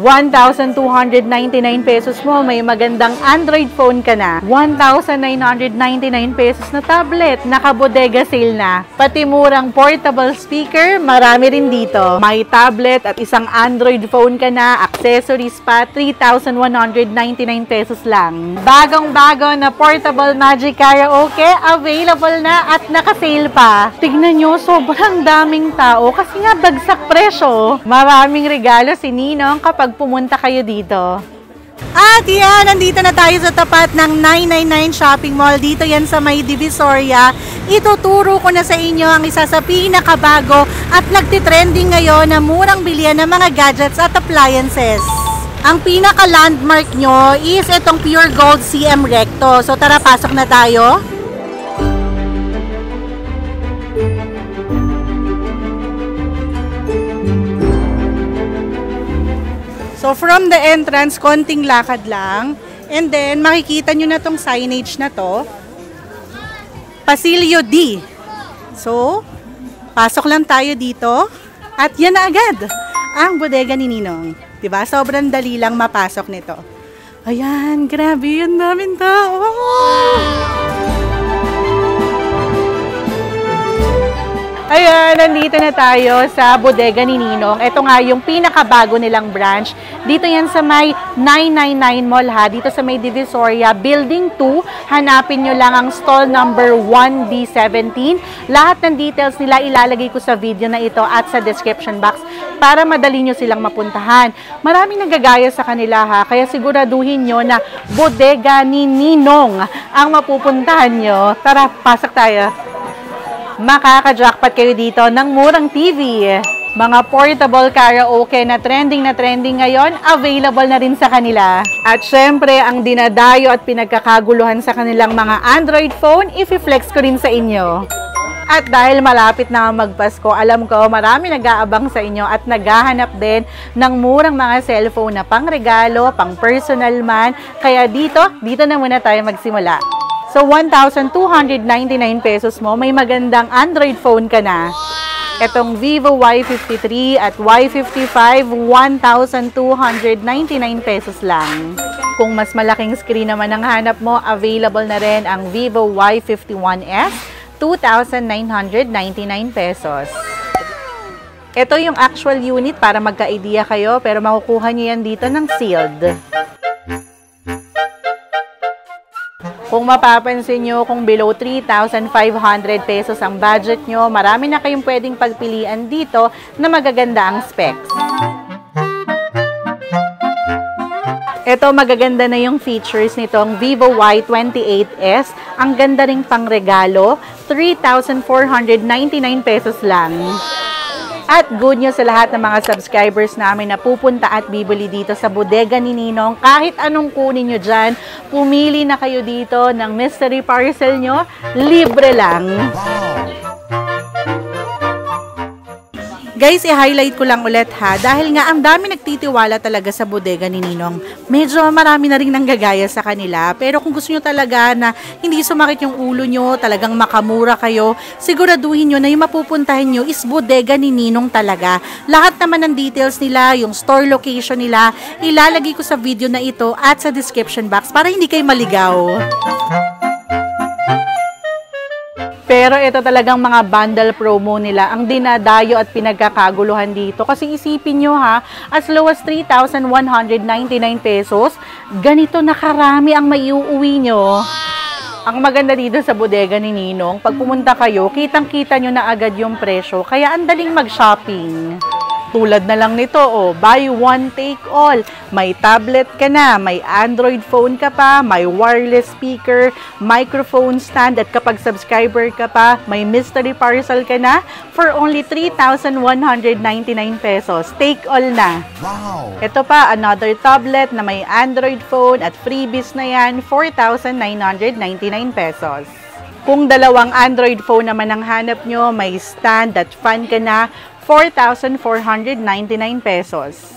1,299 pesos mo, may magandang Android phone ka na. 1,999 pesos na tablet, naka-bodega sale na. Pati murang portable speaker, marami rin dito. May tablet at isang Android phone ka na, accessories pa, 3,199 pesos lang. Bagong-bago na portable Magic Karaoke, available na at naka-sale pa. Tignan nyo, sobrang daming tao kasi nga bagsak presyo. Maraming regalo si Ninong kapag pumunta kayo dito. At yan, nandito na tayo sa tapat ng 999 Shopping Mall. Dito yan sa may Divisoria. Ituturo ko na sa inyo ang isa sa pinakabago at nagtitrending ngayon na murang bilihan ng mga gadgets at appliances. Ang pinaka-landmark nyo is itong Pure Gold CM Recto. So tara, pasok na tayo. So, from the entrance, konting lakad lang. And then, makikita nyo na tong signage na to. Pasilyo D. So, pasok lang tayo dito. At yan na agad ang bodega ni Ninong. Diba? Sobrang dali lang mapasok nito. Ayan, grabe. Ang daming tao. Ayan, nandito na tayo sa bodega ni Ninong. Ito nga yung pinakabago nilang branch. Dito yan sa may 999 Mall ha. Dito sa may Divisoria, Building 2. Hanapin nyo lang ang stall number 1D17. Lahat ng details nila ilalagay ko sa video na ito at sa description box para madali nyo silang mapuntahan. Maraming nagagaya sa kanila ha. Kaya siguraduhin nyo na bodega ni Ninong ang mapupuntahan nyo. Tara, pasok tayo. Makaka-jackpot kayo dito ng murang TV. Mga portable karaoke na trending ngayon, available na rin sa kanila. At syempre, ang dinadayo at pinagkakaguluhan sa kanilang mga Android phone, i-flex ko rin sa inyo. At dahil malapit na magpasko, alam ko marami nag-aabang sa inyo at naghahanap din ng murang mga cellphone na pang regalo, pang personal man. Kaya dito na muna tayo magsimula. So, 1,299 pesos mo, may magandang Android phone ka na. Itong Vivo Y53 at Y55, 1,299 pesos lang. Kung mas malaking screen naman ang hanap mo, available na rin ang Vivo Y51s, 2,999 pesos. Ito yung actual unit para magka-idea kayo, pero makukuha nyo yan dito ng sealed. Kung mapapansin nyo, kung below 3,500 pesos ang budget nyo, marami na kayong pwedeng pagpilian dito na magaganda ang specs. Ito, magaganda na yung features nitong Vivo Y28s. Ang ganda ring pang regalo, 3,499 pesos lang. At good news sa lahat ng mga subscribers namin na pupunta at bibili dito sa bodega ni Ninong. Kahit anong kunin nyo dyan, pumili na kayo dito ng mystery parcel nyo, libre lang. Guys, i-highlight ko lang ulit ha, dahil nga ang dami nagtitiwala talaga sa bodega ni Ninong. Medyo marami na rin nanggagaya sa kanila, pero kung gusto nyo talaga na hindi sumakit yung ulo nyo, talagang makamura kayo, siguraduhin nyo na yung mapupuntahan nyo is bodega ni Ninong talaga. Lahat naman ng details nila, yung store location nila, ilalagay ko sa video na ito at sa description box para hindi kayo maligaw. Pero ito talagang mga bundle promo nila ang dinadayo at pinagkakaguluhan dito. Kasi isipin nyo ha, as low as 3,199 pesos, ganito na karami ang maiuwi nyo. Ang maganda dito sa bodega ni Ninong, pag pumunta kayo, kitang-kita nyo na agad yung presyo. Kaya ang daling mag-shopping. Tulad na lang nito, oh, buy one, take all. May tablet ka na, may Android phone ka pa, may wireless speaker, microphone stand, at kapag subscriber ka pa, may mystery parcel ka na for only 3,199 pesos. Take all na. Wow! Ito pa, another tablet na may Android phone at freebies na yan, 4,999 pesos. Kung dalawang Android phone naman ang hanap nyo, may stand at fan ka na, 4,499 pesos.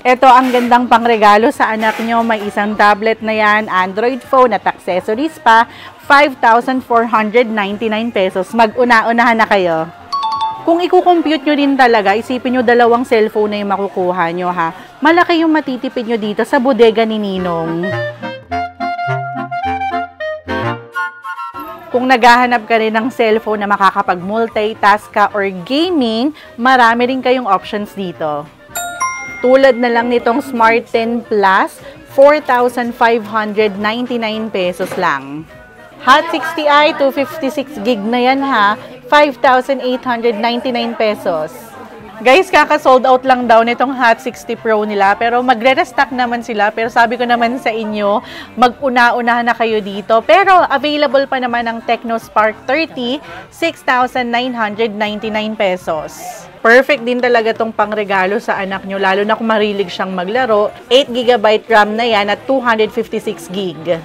Ito ang gandang pangregalo sa anak nyo. May isang tablet na yan, Android phone at accessories pa, 5,499 pesos. Mag-una-unahan na kayo. Kung i-compute nyo rin talaga, isipin nyo dalawang cellphone na yung makukuha nyo ha. malaki yung matitipid nyo dito sa bodega ni Ninong. Kung naghahanap ka rin ng cellphone na makakapag-multitask ka or gaming, marami rin kayong options dito. Tulad na lang nitong Smart 10 Plus, 4,599 pesos lang. Hot 60i, 256 gig na yan ha, 5,899 pesos. Guys, kaka-sold out lang daw nitong Hot 60 Pro nila, pero magre-restock naman sila. Pero sabi ko naman sa inyo, mag-una-unahan na kayo dito. Pero available pa naman ang Tecno Spark 30, 6,999 pesos. Perfect din talaga tong pangregalo sa anak nyo, lalo na kung marilig siyang maglaro. 8GB RAM na yan at 256 gig.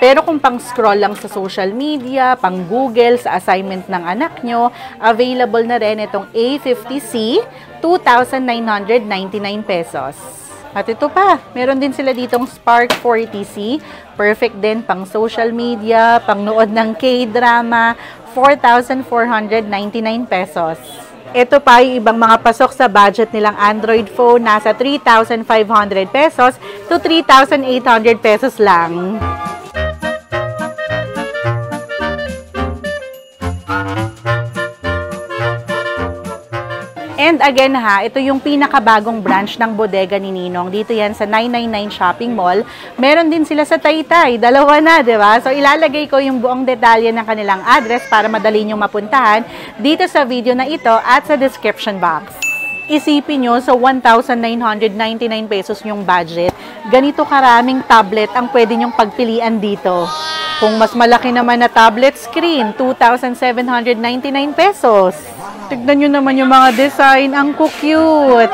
Pero kung pang-scroll lang sa social media, pang-Google, sa assignment ng anak nyo, available na rin itong A50C, 2,999 pesos. At ito pa, meron din sila ditong Spark 40C, perfect din pang social media, pang nood ng K-drama, 4,499 pesos. Ito pa yung ibang mga pasok sa budget nilang Android phone, nasa 3,500 pesos to 3,800 pesos lang. And again ha, ito yung pinakabagong branch ng bodega ni Ninong. Dito yan sa 999 Shopping Mall. Meron din sila sa Taytay. Dalawa na, di ba? So ilalagay ko yung buong detalye ng kanilang address para madali nyo mapuntahan dito sa video na ito at sa description box. Isipin nyo, sa 1,999 pesos yung budget, ganito karaming tablet ang pwede nyong pagpilian dito. Kung mas malaki naman na tablet screen, 2,799 pesos. Tignan nyo naman yung mga design, ang cute!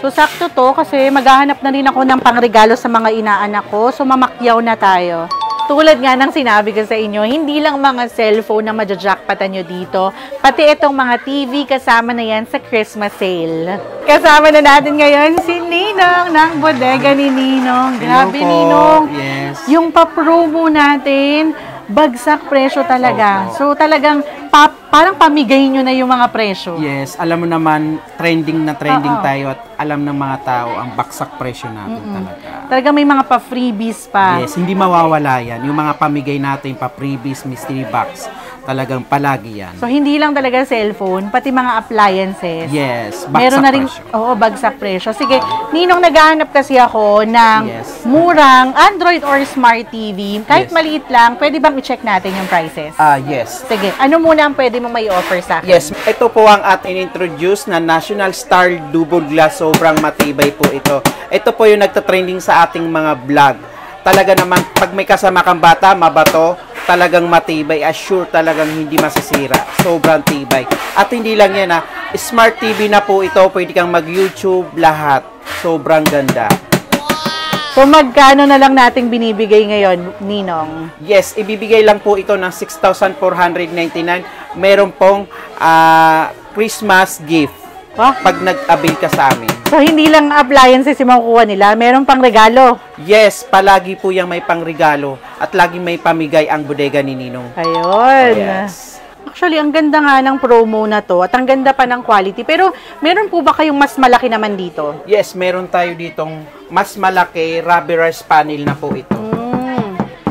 So, sakto to kasi maghahanap na rin ako ng pangregalo sa mga inaanak ko. So, mamakyaw na tayo. Tulad nga ng sinabi ko sa inyo, hindi lang mga cellphone na majajackpatan nyo dito, pati itong mga TV kasama na yan sa Christmas sale. Kasama na natin ngayon si Ninong ng bodega ni Ninong. Grabe, Ninong. Yes. Yung pa-promo natin, bagsak presyo talaga. So talagang parang pamigay nyo na yung mga presyo. Yes, alam mo naman, trending na trending tayo at alam ng mga tao ang baksak presyo natin talaga. Talaga may mga pa-freebies pa. Yes, hindi mawawala yan. Yung mga pamigay natin, pa-freebies, mystery box, talagang palagi yan. So hindi lang talaga cellphone, pati mga appliances. Yes, baksak Meron na rin, presyo. oo, bagsak presyo. Sige, Ninong, naghahanap kasi ako ng murang Android or Smart TV. Kahit maliit lang, pwede bang i-check natin yung prices? Yes. Sige, ano muna ang pwede mong may offer sa akin? Yes, ito po ang ating introduce na National Star Double Glass. Sobrang matibay po ito. Ito po yung nagtatrending sa ating mga vlog. Talaga naman, pag may kasama kang bata, mabato, talagang matibay. Assure talagang hindi masisira. Sobrang tibay. At hindi lang yan Smart TV na po ito. Pwede kang mag-YouTube, lahat. Sobrang ganda. So magkano na lang nating binibigay ngayon, Ninong? Yes, ibibigay lang po ito ng 6,499. Meron pong Christmas gift pag nag-avail ka sa amin. So hindi lang appliances yung makukuha nila, meron pang regalo. Yes, palagi po yung may pangregalo at lagi may pamigay ang bodega ni Ninong. Ayun. Yes. Actually, ang ganda nga ng promo na to at ang ganda pa ng quality. Pero meron po ba kayong mas malaki naman dito? Yes, meron tayo ditong mas malaki rubberized panel na po ito.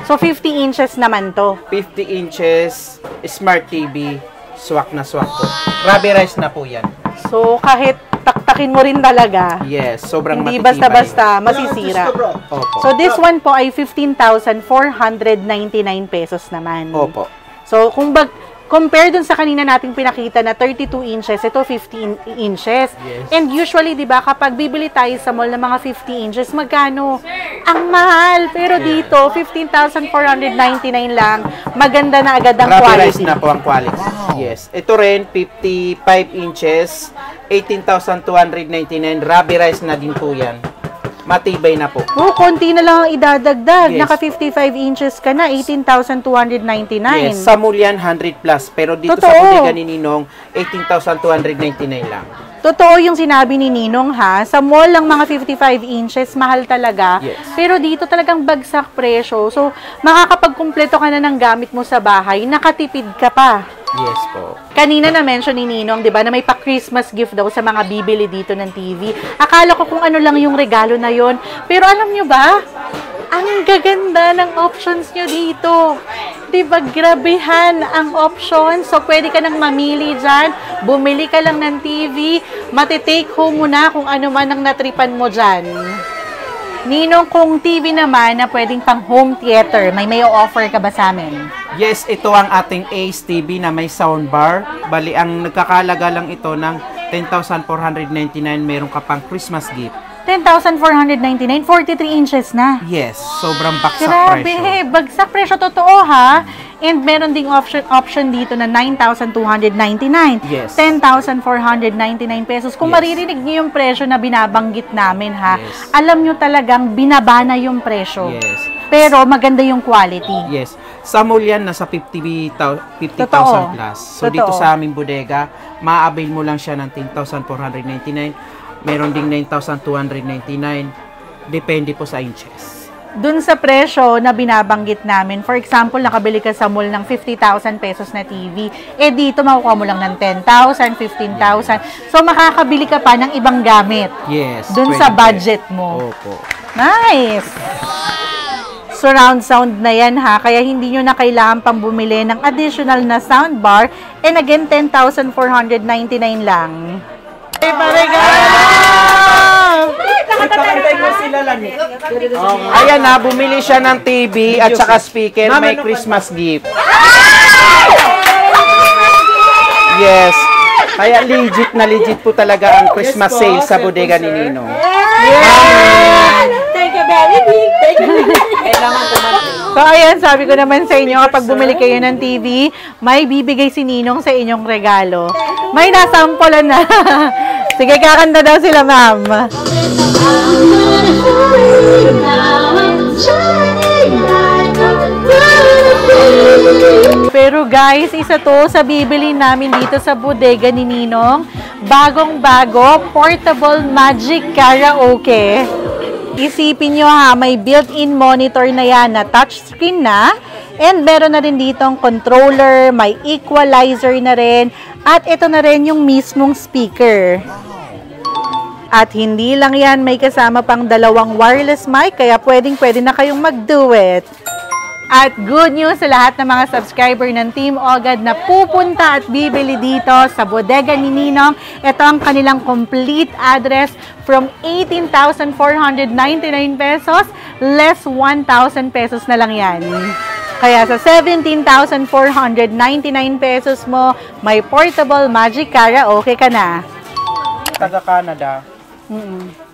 So 50 inches naman to. 50 inches, Smart TV, swak na swak po. Rubberized na po yan. So kahit taktakin mo rin talaga. Yes, sobrang hindi matitibay. basta-basta masisira. Opo. So this one po ay 15,499 pesos naman. Opo. So compare dun sa kanina nating pinakita na 32 inches, ito 15 inches. Yes. And usually, di ba, kapag bibili tayo sa mall ng mga 50 inches, magkano? Ang mahal! Pero dito, 15,499 lang. Maganda na agad ang Rubberized quality. na po ang quality. Wow. Yes. Ito rin, 55 inches, 18,299. Rubberized na din po yan. Matibay na po. Oh, konti na lang ang idadagdag. Yes. Naka 55 inches ka na, 18,299. Yes, sa mall yan, 100 plus. Pero dito Totoo. sa bodega ni Ninong, 18,299 lang. Totoo yung sinabi ni Ninong ha, sa mall lang mga 55 inches, mahal talaga. Yes. Pero dito talagang bagsak presyo. So, makakapagkumpleto ka na ng gamit mo sa bahay, nakatipid ka pa. Yes po. Kanina na-mention ni Ninong, di ba, na may pa-Christmas gift daw sa mga bibili dito ng TV. Akala ko kung ano lang yung regalo na yon. Pero alam nyo ba, ang gaganda ng options nyo dito. Diba, grabehan ang options. So, pwede ka nang mamili dyan. Bumili ka lang ng TV. Matitake home mo na kung ano man ang natripan mo dyan. Ninong, kung TV naman na pwedeng pang home theater, may offer ka ba sa amin? Yes, ito ang ating Ace TV na may soundbar. Bali, ang nagkakalaga lang ito ng 10,499. Meron ka pang Christmas gift. 10,499, 43 inches na. Yes, sobrang baksak Grabe, presyo. bagsak presyo, totoo ha. And meron ding option dito na 9,299. Yes. 10,499 pesos. Kung Yes. maririnig niyo yung presyo na binabanggit namin ha, Yes. alam nyo talagang binabana yung presyo. Yes. Pero maganda yung quality. Yes. Sa mall yan, nasa 50,000 Totoo. plus. So, Totoo. dito sa aming bodega, ma-avail mo lang siya ng 10,499. Meron ding 9,299. Depende po sa inches. Dun sa presyo na binabanggit namin, for example, nakabili ka sa mall ng 50,000 pesos na TV, eh dito makukuha mo lang ng 10,000, 15,000. So, makakabili ka pa ng ibang gamit. Yes. Dun pwede sa po. budget mo. Opo. Nice! Surround sound na yan ha, kaya hindi nyo na kailangan pang bumili ng additional na soundbar. And again, 10,499 lang. Hey, Ipakantay mo sila lang. Ayan na, bumili siya ng TV at saka speaker. May Christmas gift. Yes. Kaya legit po talaga ang Christmas sale sa bodega ni Ninong. Thank you very much. Thank you. Kailangan ko man. So, ayan, sabi ko naman sa inyo, kapag bumili kayo ng TV, may bibigay si Ninong sa inyong regalo. May nasampulan na. Sige, kakanta daw sila, ma'am. Pero guys, isa to sa bibili namin dito sa bodega ni Ninong. Bagong-bago, portable Magic Karaoke. Isipin nyo ha, may built-in monitor na yan na touchscreen na. And meron na rin ditong controller, may equalizer na rin. At ito na rin yung mismong speaker. At hindi lang yan, may kasama pang dalawang wireless mic, kaya pwedeng-pwede na kayong mag-duet. At good news sa lahat ng mga subscriber ng Team Ogad na pupunta at bibili dito sa bodega ni Ninong. Ito ang kanilang complete address from 18,499 pesos, less 1,000 pesos na lang yan. Kaya sa 17,499 pesos mo, may portable Magic Karaoke ka na. Taga Canada,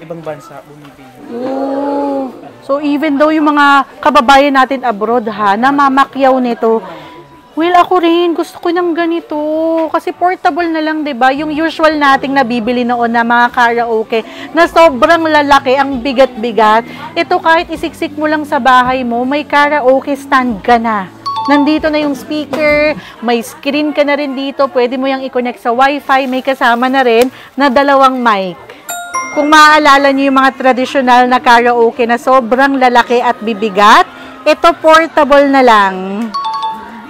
ibang bansa, bumibili. Ooh. So, even though yung mga kababayan natin abroad ha, namamakyaw nito, well, ako rin, gusto ko ng ganito. Kasi portable na lang, 'di ba? Yung usual nating nabibili noon na mga karaoke, na sobrang lalaki, ang bigat-bigat. Ito kahit isiksik mo lang sa bahay mo, may karaoke stand ka na. Nandito na yung speaker, may screen ka na rin dito, pwede mo yung i-connect sa wifi, may kasama na rin na dalawang mic. Kung maaalala niyo yung mga traditional na karaoke na sobrang lalaki at bibigat, ito portable na lang.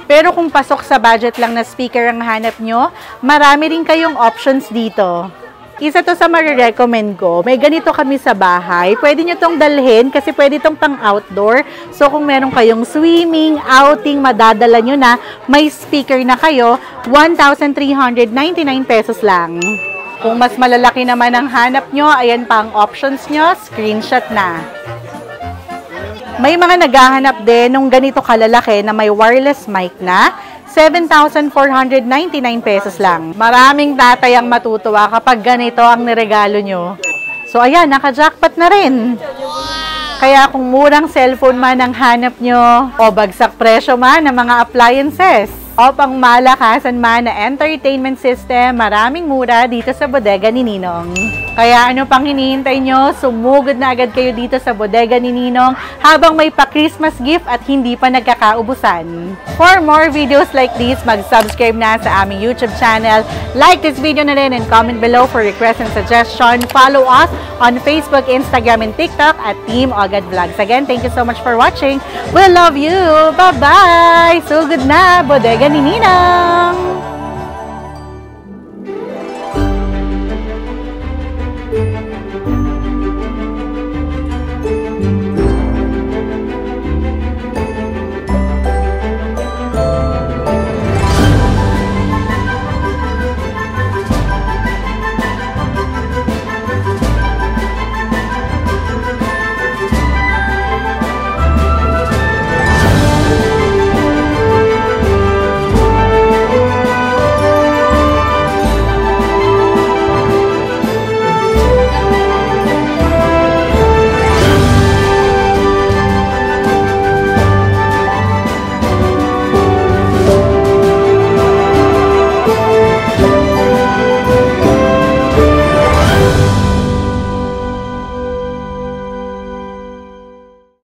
Pero kung pasok sa budget lang na speaker ang hanap nyo, marami rin kayong options dito. Isa to sa marirecommend ko. May ganito kami sa bahay. Pwede nyo tong dalhin kasi pwede tong pang outdoor. So kung meron kayong swimming, outing, madadala nyo na, may speaker na kayo, 1,399 pesos lang. Kung mas malalaki naman ang hanap nyo, ayan pa ang options nyo, screenshot na. May mga naghahanap din nung ganito kalalaki na may wireless mic na, 7,499 pesos lang. Maraming tatay ang matutuwa kapag ganito ang niregalo nyo. So ayan, naka-jackpot na rin. Kaya kung murang cellphone man ang hanap nyo, o bagsak presyo man ng mga appliances, o pang malakasan man na entertainment system, maraming mura dito sa bodega ni Ninong. Kaya ano pang hinihintay nyo, sumugod na agad kayo dito sa bodega ni Ninong habang may pa-Christmas gift at hindi pa nagkakaubusan. For more videos like this, mag-subscribe na sa aming YouTube channel, like this video na rin and comment below for requests and suggestion. Follow us on Facebook, Instagram, and TikTok at Team Ogad Vlogs. Again, thank you so much for watching. We love you! Bye-bye! Sugod na! Bodega ni Ninong!